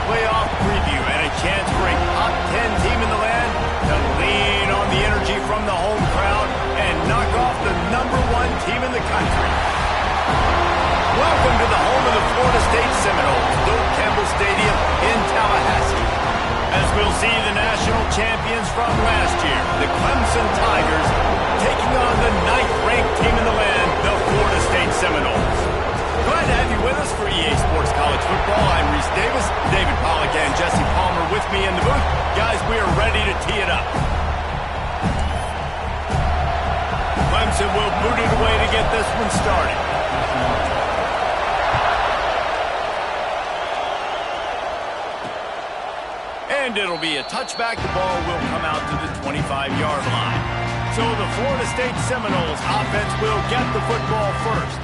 playoff preview and a chance for a top 10 team in the land to lean on the energy from the home crowd and knock off the #1 team in the country. Welcome to the home of the Florida State Seminoles, Doak Campbell Stadium in Tallahassee. As we'll see the national champions from last year, the Clemson Tigers, taking on the 9th-ranked team in the land, the Florida State Seminoles. Glad to have you with us for EA Sports College Football. I'm Reese Davis, David Pollack and Jesse Palmer with me in the booth. Guys, we are ready to tee it up. Clemson will boot it away to get this one started. And it'll be a touchback. The ball will come out to the 25-yard line. So the Florida State Seminoles offense will get the football first.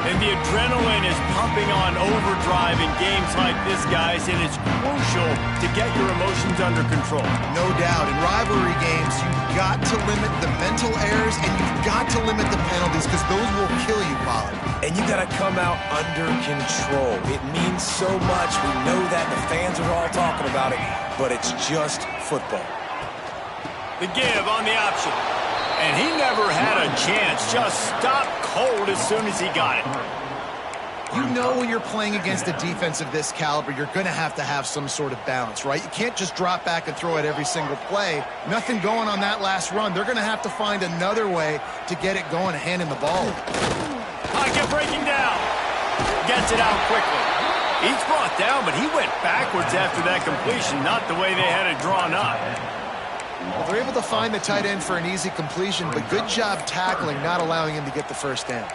And the adrenaline is pumping on overdrive in games like this, guys, and it's crucial to get your emotions under control. No doubt. In rivalry games, you've got to limit the mental errors and you've got to limit the penalties because those will kill you, Pollard. And you got to come out under control. It means so much. We know that. The fans are all talking about it, but it's just football. The give on the option. And he never had a chance. Just stopped cold as soon as he got it. You know when you're playing against a defense of this caliber, you're going to have some sort of balance, right? You can't just drop back and throw it every single play. Nothing going on that last run. They're going to have to find another way to get it going and handing the ball. Pocket breaking down. Gets it out quickly. He's brought down, but he went backwards after that completion, not the way they had it drawn up. Well, they're able to find the tight end for an easy completion, but good job tackling, not allowing him to get the first down.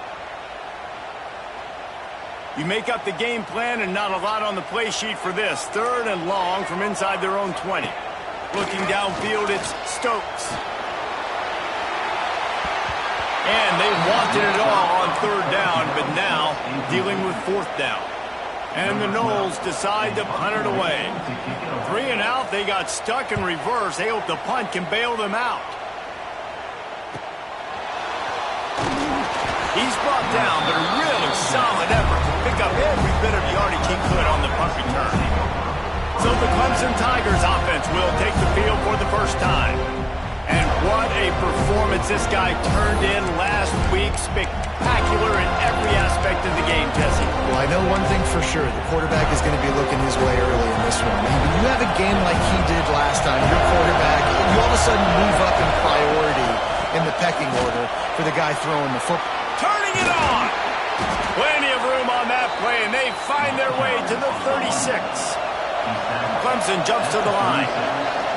You make up the game plan and not a lot on the play sheet for this. 3rd and long from inside their own 20. Looking downfield, it's Stokes. And they wanted it all on 3rd down, but now dealing with 4th down. And the Noles decide to punt it away. 3 and out, they got stuck in reverse. They hope the punt can bail them out. He's brought down, but a really solid effort to pick up every bit of yardage he could on the punt return. So the Clemson Tigers offense will take the field for the first time. And what a performance this guy turned in last week. Spectacular in every aspect of the game, Jesse. Well, I know one thing for sure. The quarterback is going to be looking his way early in this one. And when you have a game like he did last time, your quarterback, you all of a sudden move up in priority in the pecking order for the guy throwing the football. Turning it on. Plenty of room on that play, and they find their way to the 36. Clemson jumps to the line.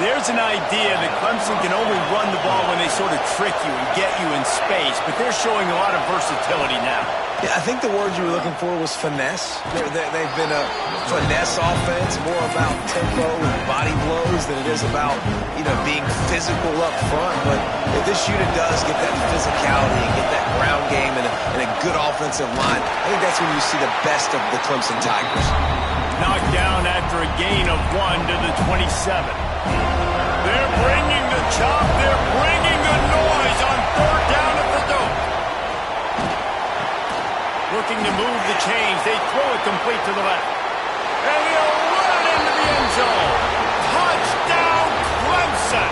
There's an idea that Clemson can only run the ball when they sort of trick you and get you in space, but they're showing a lot of versatility now. Yeah, I think the word you were looking for was finesse. They've been a finesse offense, more about tempo and body blows than it is about, being physical up front. But if this unit does get that physicality and get that ground game and a good offensive line, I think that's when you see the best of the Clemson Tigers. Knocked down after a gain of 1 to the 27. They're bringing the chop. They're bringing the noise on 3rd down at the Doak. Looking to move the chains. They throw it complete to the left. And he'll run into the end zone. Touchdown, Clemson.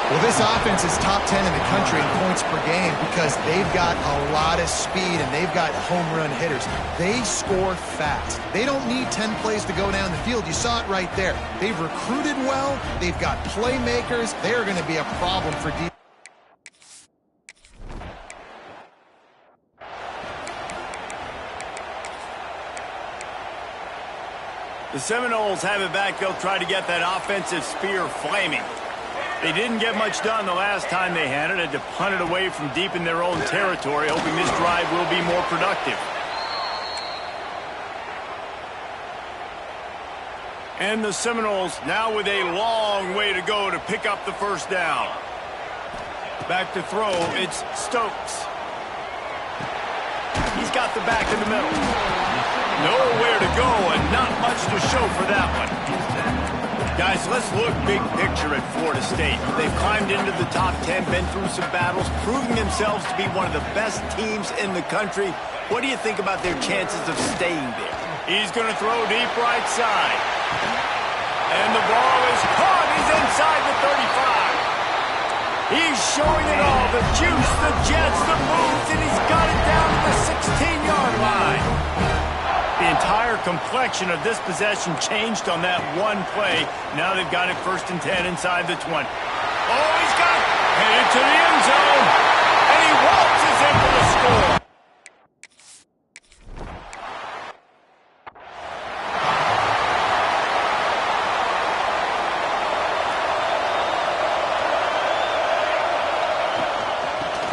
Well, this offense is top 10 in the country in points per game because they've got a lot of speed and they've got home run hitters. They score fast. They don't need 10 plays to go down the field. You saw it right there. They've recruited well. They've got playmakers. They're going to be a problem for defense. The Seminoles have it back. They'll try to get that offensive spear flaming. They didn't get much done the last time they had it. Had to punt it away from deep in their own territory, hoping this drive will be more productive. And the Seminoles now with a long way to go to pick up the first down. Back to throw, it's Stokes. He's got the back in the middle. Nowhere to go and not much to show for that one. Guys, let's look big picture at Florida State. They've climbed into the top 10, been through some battles, proving themselves to be one of the best teams in the country. What do you think about their chances of staying there? He's going to throw deep right side. And the ball is caught. He's inside the 35. He's showing it all. The juice, the jets, the moves, and he's got it down to the 16-yard line. The entire complexion of this possession changed on that one play. Now they've got it 1st and 10 inside the 20. Oh, he's got it. Headed to the end zone. And he waltzes in for the score.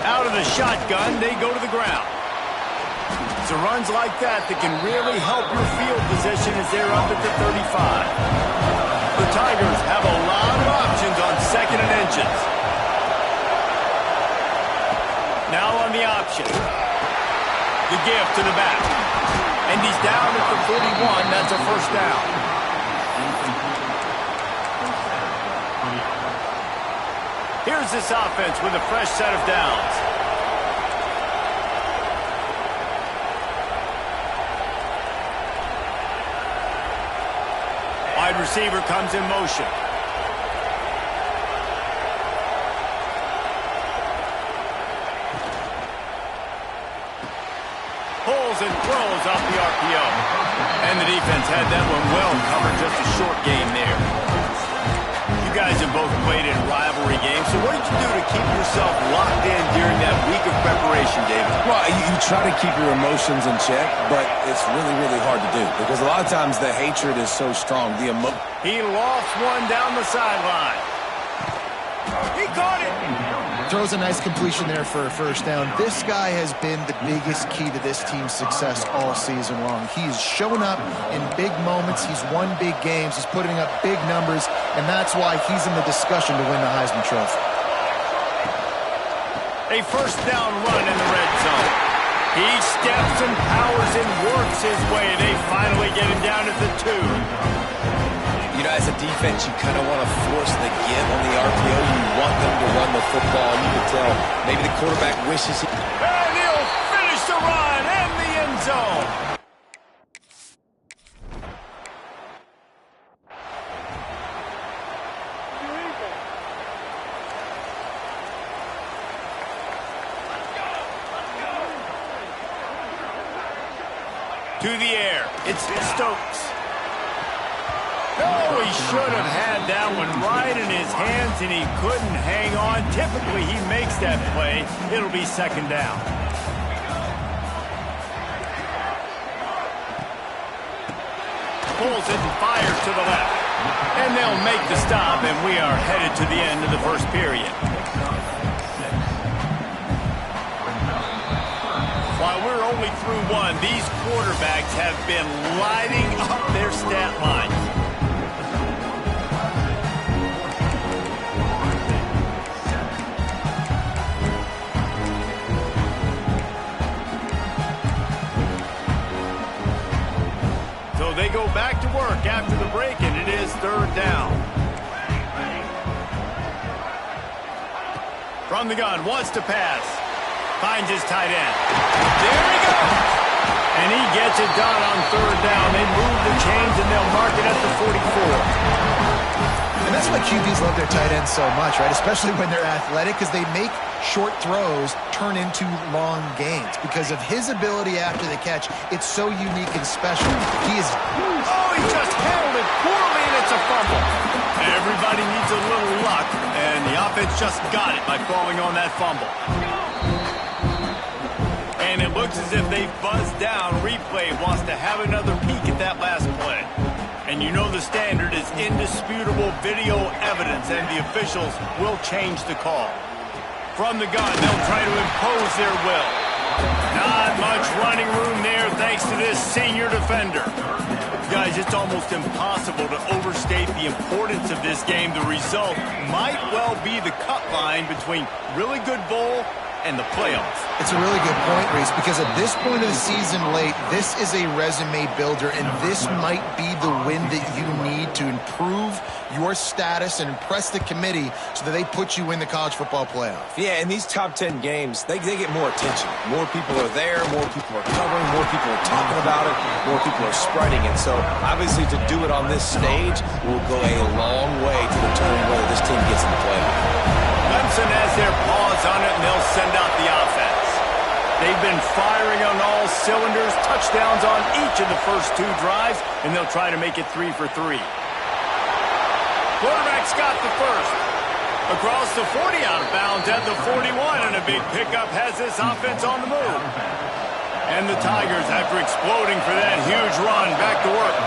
Out of the shotgun, they go to the ground. It's the runs like that that can really help your field position as they're up at the 35. The Tigers have a lot of options on 2nd and inches. Now on the option. The give to the back. And he's down at the 41. That's a 1st down. Here's this offense with a fresh set of downs. Wide receiver comes in motion. Pulls and throws off the RPO. And the defense had that one well covered. Just a short game there. You guys have both played in rivalry games, so what did you do to keep yourself locked in during that week of preparation, David? Well, you try to keep your emotions in check, but it's really, really hard to do because a lot of times the hatred is so strong. He lost one down the sideline. He caught it. Throws a nice completion there for a 1st down. This guy has been the biggest key to this team's success all season long. He's shown up in big moments. He's won big games. He's putting up big numbers, and that's why he's in the discussion to win the Heisman Trophy. A 1st down run in the red zone. He steps and powers and works his way. They finally get him down at the 2. You know, as a defense, you kind of want to force the give on the RPO. You want them to run the football. You can tell maybe the quarterback wishes he... And he'll finish the run in the end zone. To the air. It's Stokes. Oh, he should have had that one right in his hands, and he couldn't hang on. Typically, he makes that play. It'll be 2nd down. Pulls it and fires to the left. And they'll make the stop, and we are headed to the end of the 1st period. While we're only through one, these quarterbacks have been lighting up their stat lines. So they go back to work after the break, and it is 3rd down. From the gun, wants to pass. Finds his tight end. There he goes. And he gets it done on 3rd down. They move the chains, and they'll mark it at the 44. And that's why QBs love their tight ends so much, right? Especially when they're athletic, because they make short throws turn into long gains. Because of his ability after the catch, it's so unique and special. He is... Oh, he just handled it poorly, and it's a fumble. Everybody needs a little luck, and the offense just got it by falling on that fumble. And it looks as if they buzzed down. Replay wants to have another peek at that last play. And you know the standard is indisputable video evidence, and the officials will change the call. From the gun, they'll try to impose their will. Not much running room there thanks to this senior defender. Guys, it's almost impossible to overstate the importance of this game. The result might well be the cut line between really good bowl and the playoffs. It's a really good point, Reese, because at this point of the season late, this is a resume builder, and this might be the win that you need to improve your status and impress the committee so that they put you in the college football playoff. Yeah, in these top 10 games, they get more attention. More people are there, more people are covering, more people are talking about it, more people are spreading it. So, obviously, to do it on this stage will go a long way to determine whether this team gets in the playoff. Clemson has their paws on it, and they'll send out the offense. They've been firing on all cylinders, touchdowns on each of the first 2 drives, and they'll try to make it 3 for 3. Quarterback's got the first. Across the 40, out of bounds at the 41, and a big pickup has this offense on the move. And the Tigers, after exploding for that huge run, back to work.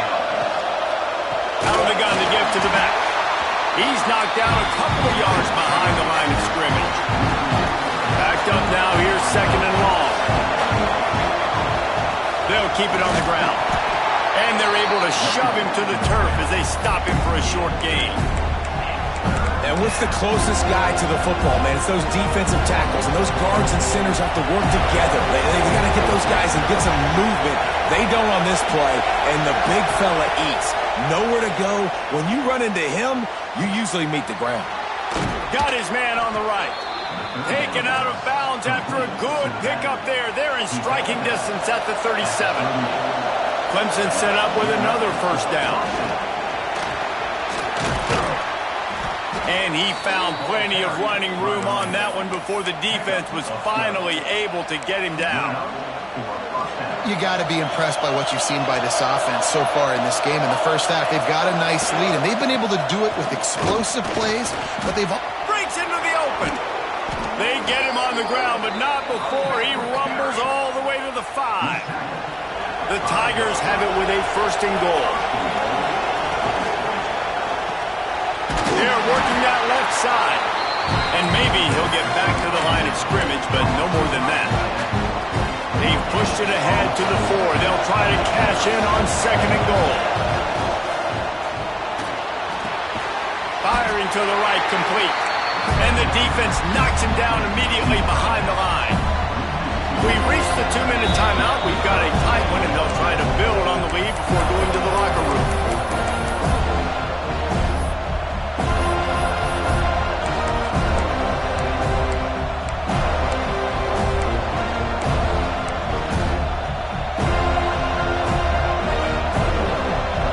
Out of the gun to give to the back. He's knocked down a couple of yards behind the line of scrimmage. Backed up now, here's 2nd and long. They'll keep it on the ground. And they're able to shove him to the turf as they stop him for a short gain. And what's the closest guy to the football, man? It's those defensive tackles, and those guards and centers have to work together. They got to get those guys and get some movement. They don't on this play, and the big fella eats. Nowhere to go. When you run into him, you usually meet the ground. Got his man on the right. Taken out of bounds after a good pickup there. They're in striking distance at the 37. Clemson set up with another first down. And he found plenty of running room on that one before the defense was finally able to get him down. You got to be impressed by what you've seen by this offense so far in this game. In the first half, they've got a nice lead, and they've been able to do it with explosive plays, but they've... Breaks into the open. They get him on the ground, but not before he rumbles all the way to the 5. The Tigers have it with a 1st and goal. They're working that left side. And maybe he'll get back to the line of scrimmage, but no more than that. They've pushed it ahead to the 4. They'll try to cash in on 2nd and goal. Firing to the right, complete. And the defense knocks him down immediately behind the line. We reached the 2-minute timeout. We've got a tight one, and they'll try to build on the lead before going to the locker room.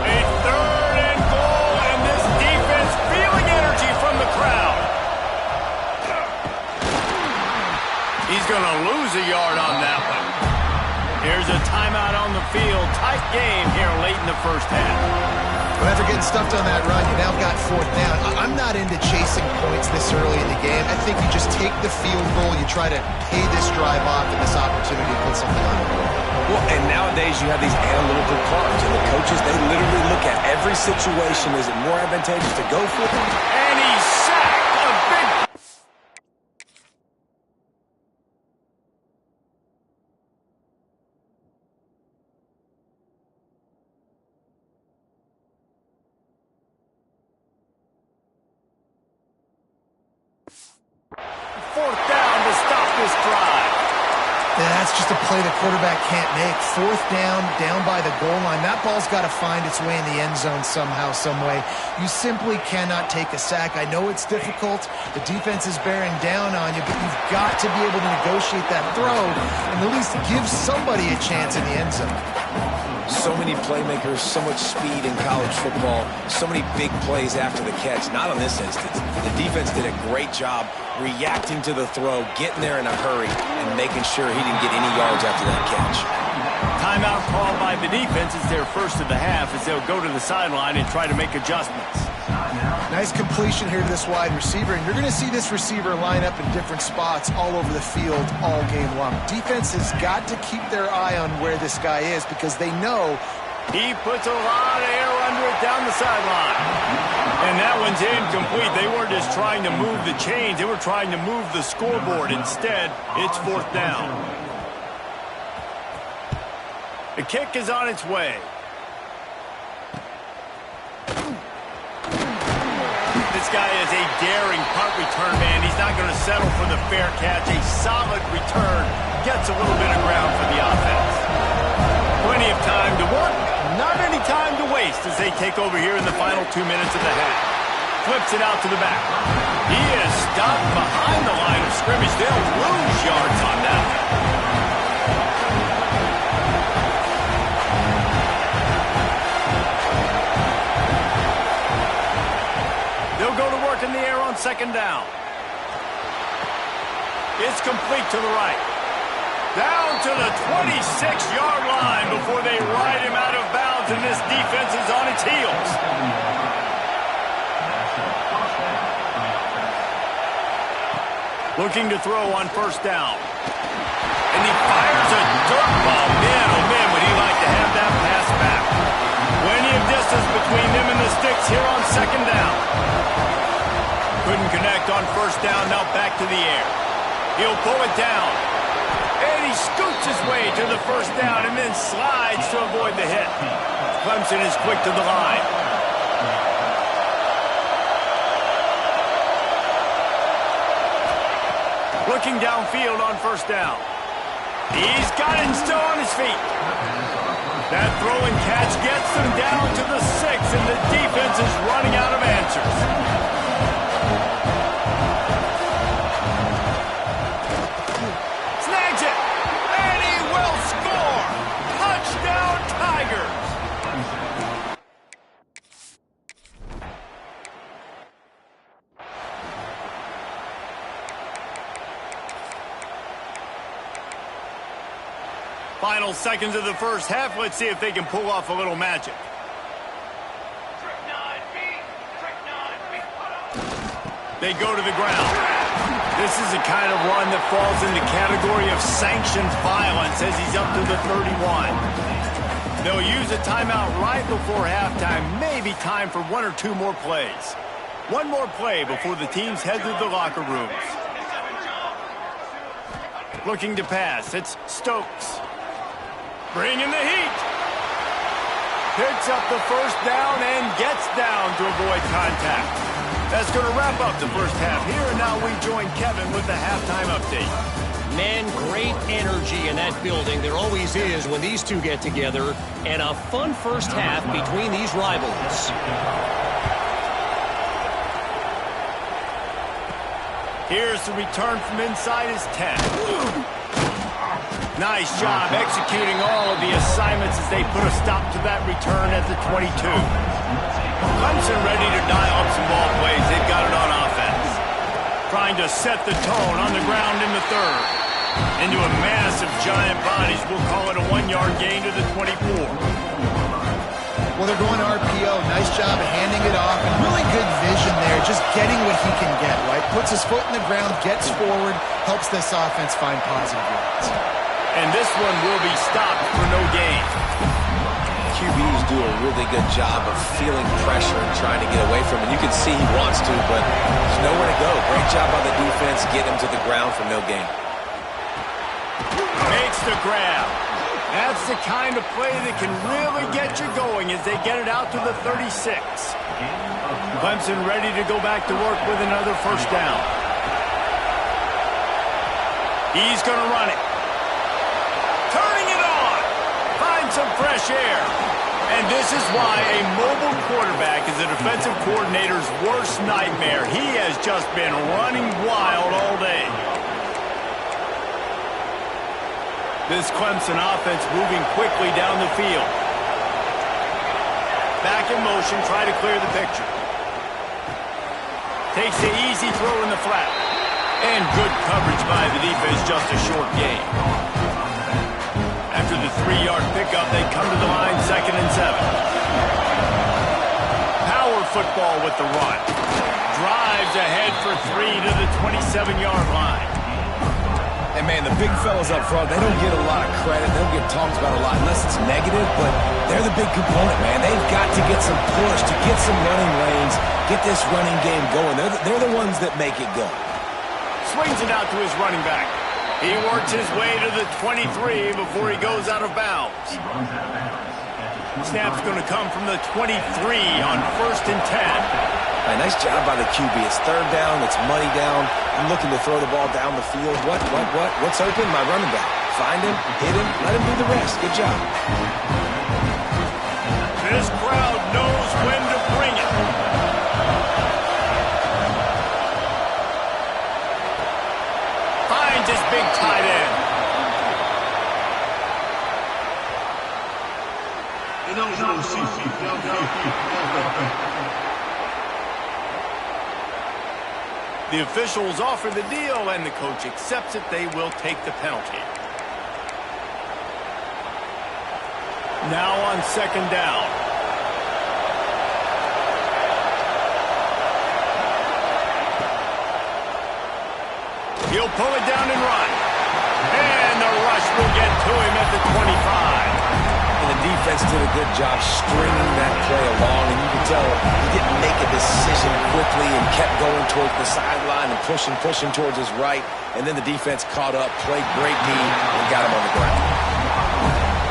A 3rd and goal, and this defense feeling energy from the crowd. He's going to lose a yard on that one. Here's a timeout on the field. Tight game here late in the first half. Well, after getting stuffed on that run, you now got 4th down. I'm not into chasing points this early in the game. I think you just take the field goal. You try to pay this drive off and this opportunity to put something on the board. Well, and nowadays you have these analytical cards, and the coaches, they literally look at every situation. Is it more advantageous to go for it? And he's sacked. A big... Fourth down to stop this drive. Yeah, that's just a play the quarterback can't make. 4th down, down by the goal line. That ball's got to find its way in the end zone somehow, some way. You simply cannot take a sack. I know it's difficult. The defense is bearing down on you, but you've got to be able to negotiate that throw and at least give somebody a chance in the end zone. So many playmakers, so much speed in college football, so many big plays after the catch. Not on this instance. The defense did a great job reacting to the throw, getting there in a hurry, and making sure he didn't get any yards after that catch. Timeout called by the defense. It's their first of the half as they'll go to the sideline and try to make adjustments. Nice completion here to this wide receiver, and you're going to see this receiver line up in different spots all over the field all game long. Defense has got to keep their eye on where this guy is because they know he puts a lot of air under it down the sideline. And that one's incomplete. They weren't just trying to move the chains. They were trying to move the scoreboard. Instead, it's 4th down. The kick is on its way. The This guy is a daring punt return man. He's not going to settle for the fair catch. A solid return gets a little bit of ground for the offense. Plenty of time to work, not any time to waste as they take over here in the final 2 minutes of the half. Flips it out to the back. He is stopped behind the line of scrimmage. They'll lose yards on that. They'll go to work in the air on second down. It's complete to the right. Down to the 26-yard line before they ride him out of bounds, and this defense is on its heels. Looking to throw on first down. And he fires a dirt ball. Man, oh man, would he like to have that pass back. Plenty of distance between them and the sticks here on second down. Couldn't connect on first down, now back to the air. He'll pull it down. And he scoots his way to the first down and then slides to avoid the hit. Clemson is quick to the line. Looking downfield on first down. He's got it still on his feet. That throw and catch gets them down to the 6, and the defense is running out of answers. Snags it, and he will score. Touchdown, Tigers. Final seconds of the first half. Let's see if they can pull off a little magic. They go to the ground. This is the kind of run that falls in the category of sanctioned violence as he's up to the 31. They'll use a timeout right before halftime. Maybe time for 1 or 2 more plays. One more play before the teams head to the locker rooms. Looking to pass. It's Stokes. Bringing the heat. Picks up the first down and gets down to avoid contact. That's going to wrap up the first half here, and now we join Kevin with the halftime update. Man, great energy in that building. There always is when these two get together, and a fun first half between these rivals. Here's the return from inside his 10. Nice job executing all of the assignments as they put a stop to that return at the 22. Clemson ready to dial up some ball plays. They've got it on offense. Trying to set the tone on the ground in the third. Into a mass of giant bodies. We'll call it a 1-yard gain to the 24. Well, they're going to RPO. Nice job of handing it off. And really good vision there. Just getting what he can get, right? Puts his foot in the ground, gets forward, helps this offense find positive yards. And this one will be stopped for no gain. QBs do a really good job of feeling pressure and trying to get away from it. You can see he wants to, but there's nowhere to go. Great job on the defense. Get him to the ground for no gain. Makes the grab. That's the kind of play that can really get you going as they get it out to the 36. Clemson ready to go back to work with another first down. He's going to run it. Turning it on. Find some fresh air. And this is why a mobile quarterback is a defensive coordinator's worst nightmare. He has just been running wild all day. This Clemson offense moving quickly down the field. Back in motion, try to clear the picture. Takes the easy throw in the flat. And good coverage by the defense, just a short gain. After the 3-yard pickup, they come to the line, 2nd and 7. Power football with the run. Drives ahead for 3 to the 27-yard line. And, man, the big fellas up front, they don't get a lot of credit. They don't get talked about a lot unless it's negative, but they're the big component, man. They've got to get some push, to get some running lanes, get this running game going. They're the ones that make it go. Swings it out to his running back. He works his way to the 23 before he goes out of bounds. Snap's going to come from the 23 on 1st and 10. All right, nice job by the QB. It's third down. It's money down. I'm looking to throw the ball down the field. What's open? My running back. Find him, hit him, let him do the rest. Good job. This crowd knows when to bring it. Finds his big tight end. The officials offer the deal, and the coach accepts it. They will take the penalty. Now on second down. He'll pull it down and run. And the rush will get to him at the 25. And the defense did a good job stringing that play along, and you can tell he didn't make a decision quickly and kept going towards the sideline and pushing towards his right, and then the defense caught up, played great D, and got him on the ground.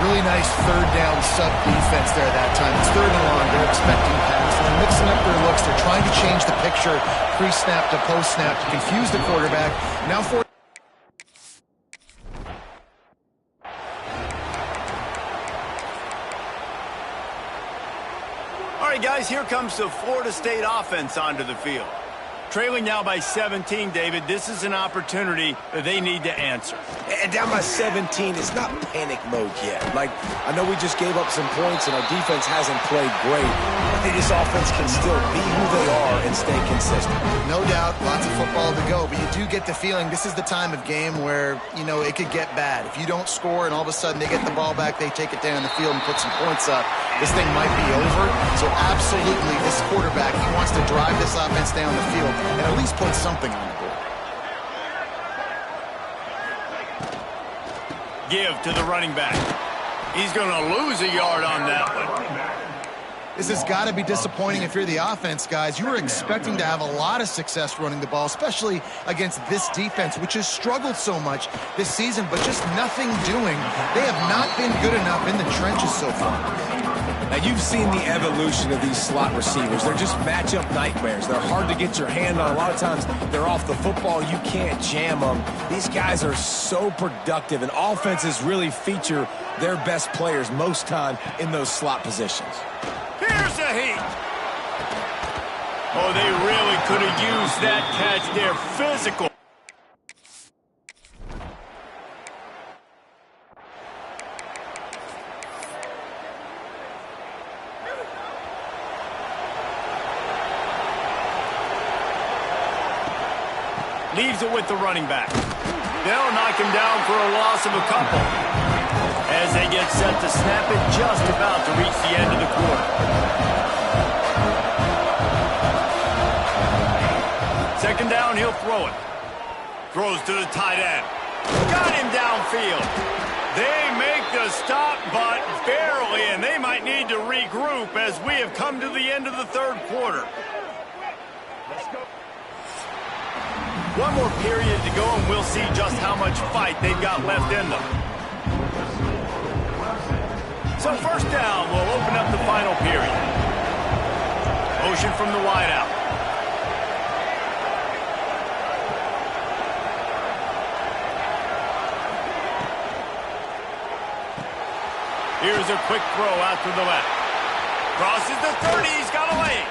Really nice third down sub defense there that time. It's third and long. They're expecting pass. They're mixing up their looks. They're trying to change the picture pre-snap to post-snap to confuse the quarterback. Now for All right, guys, here comes the Florida State offense onto the field. Trailing now by 17, David. This is an opportunity that they need to answer. And down by 17, it's not panic mode yet. Like, I know we just gave up some points and our defense hasn't played great. I think this offense can still be who they are and stay consistent. no doubt, lots of football to go, but you do get the feeling this is the time of game where, you know, it could get bad. If you don't score and all of a sudden they get the ball back, they take it down the field and put some points up, this thing might be over. So absolutely, this quarterback, he wants to drive this offense down the field and at least put something on the board. Give to the running back. He's going to lose a yard on that one. This has got to be disappointing if you're the offense, guys. You were expecting to have a lot of success running the ball, especially against this defense, which has struggled so much this season, but just nothing doing. They have not been good enough in the trenches so far. Now, you've seen the evolution of these slot receivers. They're just matchup nightmares. They're hard to get your hand on. A lot of times, they're off the football. You can't jam them. These guys are so productive, and offenses really feature their best players most time in those slot positions. Here's a heat. Oh, they really could have used that catch there. Physical. Leaves it with the running back. They'll knock him down for a loss of a couple as they get set to snap it, just about to reach the end of the quarter. Second down, he'll throw it. Throws to the tight end. Got him downfield. They make the stop, but barely, and they might need to regroup as we have come to the end of the third quarter. One more period to go, and we'll see just how much fight they've got left in them. So first down will open up the final period. Motion from the wideout. Here's a quick throw out to the left. Crosses the 30, he's got a lane.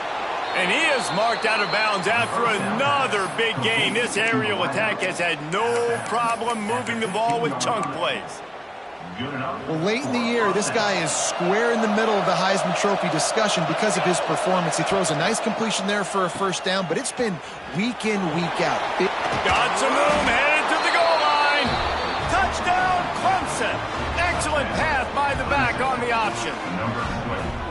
And he is marked out of bounds after another big gain. This aerial attack has had no problem moving the ball with chunk plays. Well, late in the year, this guy is square in the middle of the Heisman Trophy discussion because of his performance. He throws a nice completion there for a first down, but it's been week in, week out. Got some room, headed to the goal line. Touchdown, Clemson. Excellent path by the back on the option.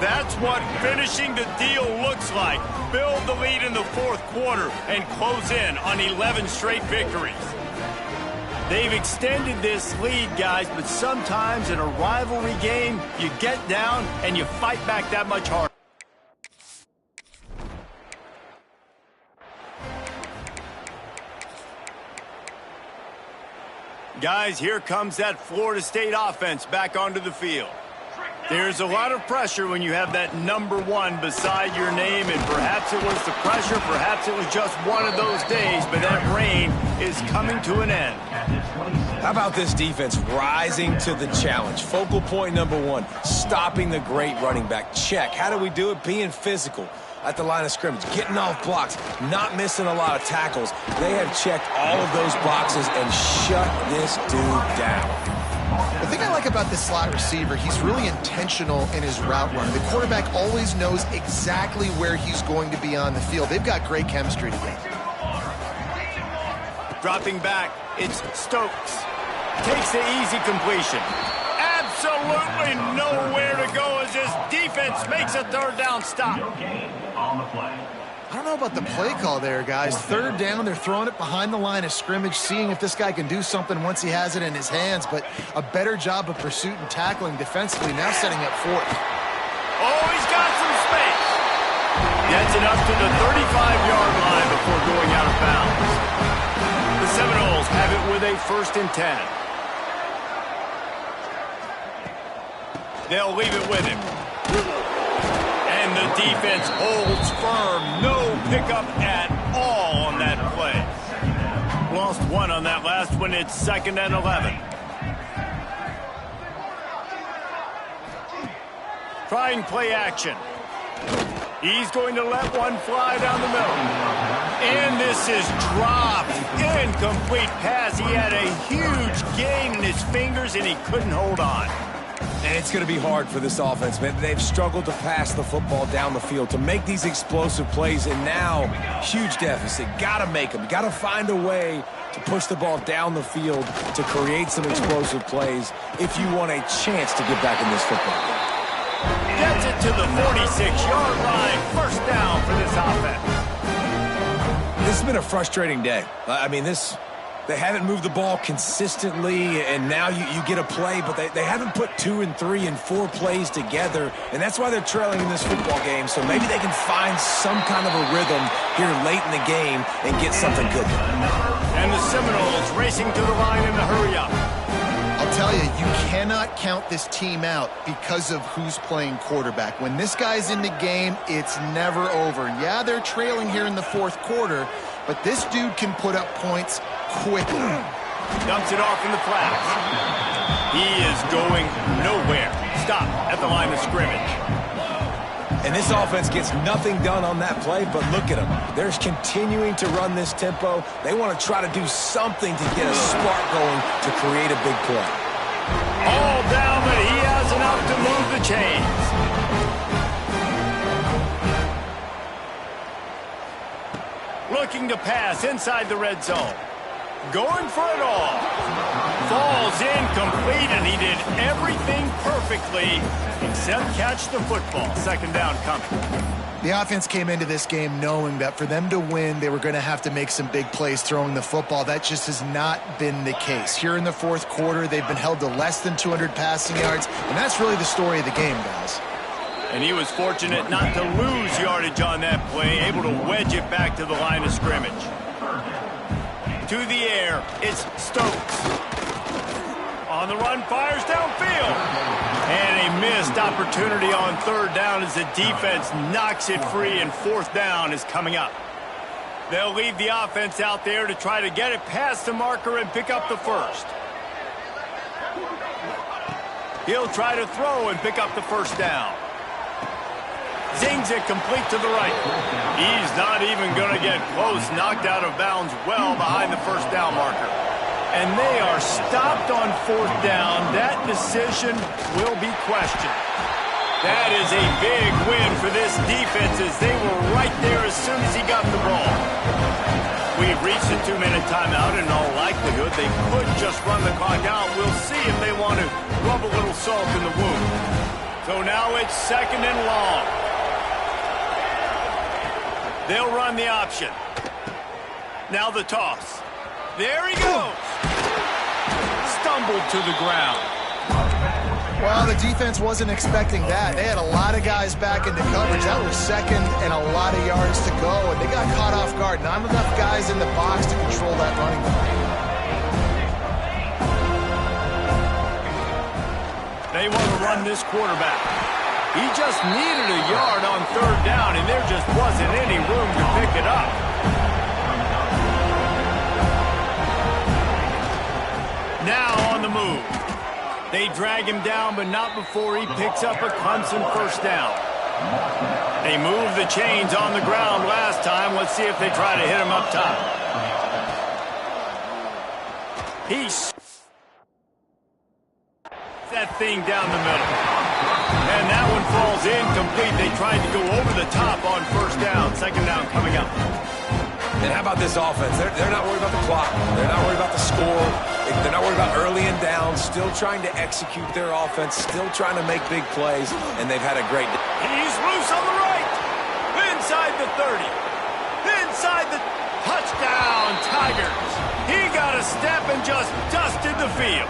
That's what finishing the deal looks like. Build the lead in the fourth quarter and close in on 11 straight victories. They've extended this lead, guys, but sometimes in a rivalry game, you get down and you fight back that much harder. Guys, here comes that Florida State offense back onto the field. There's a lot of pressure when you have that number 1 beside your name, and perhaps it was the pressure, perhaps it was just one of those days, but that reign is coming to an end. How about this defense rising to the challenge? Focal point number 1, stopping the great running back. Check. How do we do it? Being physical at the line of scrimmage, getting off blocks, not missing a lot of tackles. They have checked all of those boxes and shut this dude down. The thing I like about this slot receiver, he's really intentional in his route run. The quarterback always knows exactly where he's going to be on the field. They've got great chemistry together. Dropping back, it's Stokes. Takes the easy completion. Absolutely nowhere to go as his defense makes a third down stop. I don't know about the play call there, guys. Third down, they're throwing it behind the line of scrimmage, seeing if this guy can do something once he has it in his hands, but a better job of pursuit and tackling defensively, now setting up fourth. Oh, he's got some space. Gets it up to the 35-yard line before going out of bounds. The Seminoles have it with a 1st and 10. They'll leave it with him. And the defense holds firm. No pickup at all on that play. Lost 1 on that last one. It's 2nd and 11. Trying play action. He's going to let one fly down the middle. And this is dropped. Incomplete pass. He had a huge gain in his fingers, and he couldn't hold on. And it's going to be hard for this offense, man. They've struggled to pass the football down the field, to make these explosive plays, and now, huge deficit. Got to make them. Got to find a way to push the ball down the field to create some explosive plays if you want a chance to get back in this football game. Gets it to the 46-yard line. 1st down for this offense. This has been a frustrating day. I mean, they haven't moved the ball consistently, and now you get a play, but they haven't put 2 and 3 and 4 plays together, and that's why they're trailing in this football game. So maybe they can find some kind of a rhythm here late in the game and get something good. And the Seminoles racing to the line in the hurry-up. I'll tell you, you cannot count this team out because of who's playing quarterback. When this guy's in the game, it's never over. Yeah, they're trailing here in the 4th quarter, but this dude can put up points quickly. Dumps it off in the flats. He is going nowhere. Stop at the line of scrimmage. And this offense gets nothing done on that play, but look at them. They're continuing to run this tempo. They want to try to do something to get a spark going to create a big play. All down, but he has enough to move the chains. Looking to pass inside the red zone. Going for it all. Falls incomplete, and he did everything perfectly except catch the football. 2nd down coming. The offense came into this game knowing that for them to win, they were going to have to make some big plays throwing the football. That just has not been the case. Here in the 4th quarter, they've been held to less than 200 passing yards, and that's really the story of the game, guys. And he was fortunate not to lose yardage on that play, able to wedge it back to the line of scrimmage. To the air, it's Stokes. On the run, fires downfield. And a missed opportunity on 3rd down as the defense knocks it free, and 4th down is coming up. They'll leave the offense out there to try to get it past the marker and pick up the 1st. He'll try to throw and pick up the 1st down. Zings it complete to the right. He's not even going to get close. Knocked out of bounds well behind the 1st down marker. And they are stopped on 4th down. That decision will be questioned. That is a big win for this defense as they were right there as soon as he got the ball. We've reached a 2-minute timeout. In all likelihood, they could just run the clock out. We'll see if they want to rub a little salt in the wound. So now it's 2nd and long. They'll run the option. Now the toss. There he goes. Stumbled to the ground. Well, the defense wasn't expecting that. They had a lot of guys back into coverage. That was 2nd and a lot of yards to go, and they got caught off guard. Not enough guys in the box to control that running play. They want to run this quarterback. He just needed a yard on third down, and there just wasn't any room to pick it up. Now on the move. They drag him down, but not before he picks up a Clemson first down. They moved the chains on the ground last time. Let's see if they try to hit him up top. He's that thing down the middle. And that one falls incomplete. They tried to go over the top on first down. Second down coming up. And how about this offense? They're not worried about the clock. They're not worried about the score. They're not worried about early and down. Still trying to execute their offense. Still trying to make big plays. And they've had a great day. He's loose on the right. Inside the 30. Inside the touchdown, Tigers. He got a step and just dusted the field.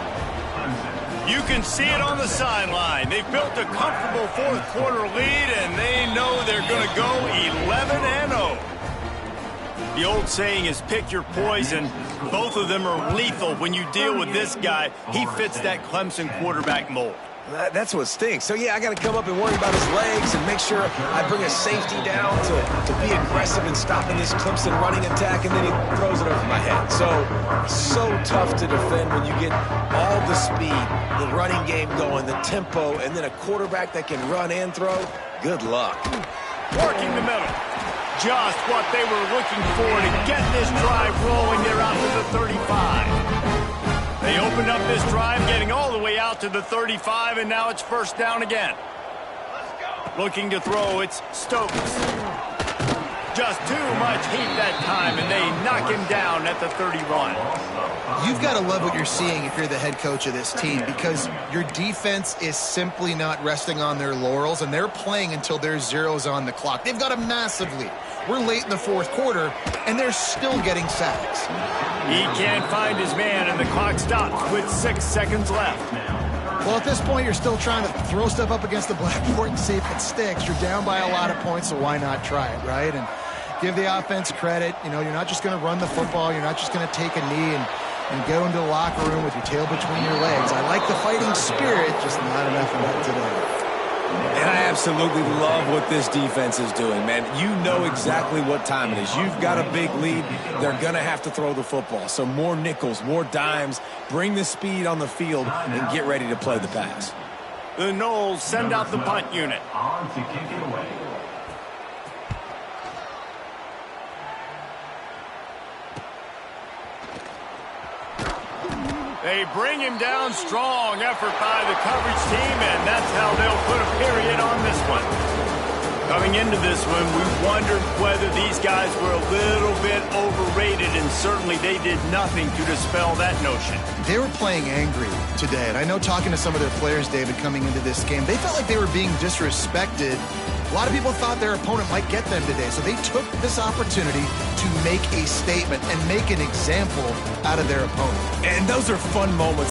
You can see it on the sideline. They've built a comfortable fourth quarter lead, and they know they're going to go 11-0. The old saying is pick your poison. Both of them are lethal when you deal with this guy. He fits that Clemson quarterback mold. That's what stinks. So, yeah, I got to come up and worry about his legs and make sure I bring a safety down to be aggressive in stopping this Clemson running attack, and then he throws it over my head. So tough to defend when you get all the speed, the running game going, the tempo, and then a quarterback that can run and throw. Good luck. Working the middle. Just what they were looking for to get this drive rolling. They're out to the 35. They opened up this drive, getting all the way out to the 35, and now it's first down again. Looking to throw, it's Stokes. Just too much heat that time, and they knock him down at the 31. You've got to love what you're seeing if you're the head coach of this team, because your defense is simply not resting on their laurels, and they're playing until there's zeros on the clock. They've got a massive lead. We're late in the fourth quarter, and they're still getting sacks. He can't find his man, and the clock stops with 6 seconds left. Well, at this point, you're still trying to throw stuff up against the blackboard and see if it sticks. You're down by a lot of points, so why not try it, right? And give the offense credit. You know, you're not just going to run the football. You're not just going to take a knee and go into the locker room with your tail between your legs. I like the fighting spirit, just not enough of that today. And I absolutely love what this defense is doing, man. You know exactly what time it is. You've got a big lead. They're going to have to throw the football. So more nickels, more dimes. Bring the speed on the field and get ready to play the pass. The Noles send out the punt unit. They bring him down. Strong effort by the coverage team, and that's how they'll put a period on this one. Coming into this one, we wondered whether these guys were a little bit overrated, and certainly they did nothing to dispel that notion. They were playing angry today, and I know talking to some of their players, David, coming into this game, they felt like they were being disrespected. A lot of people thought their opponent might get them today, so they took this opportunity to make a statement and make an example out of their opponent. And those are fun moments.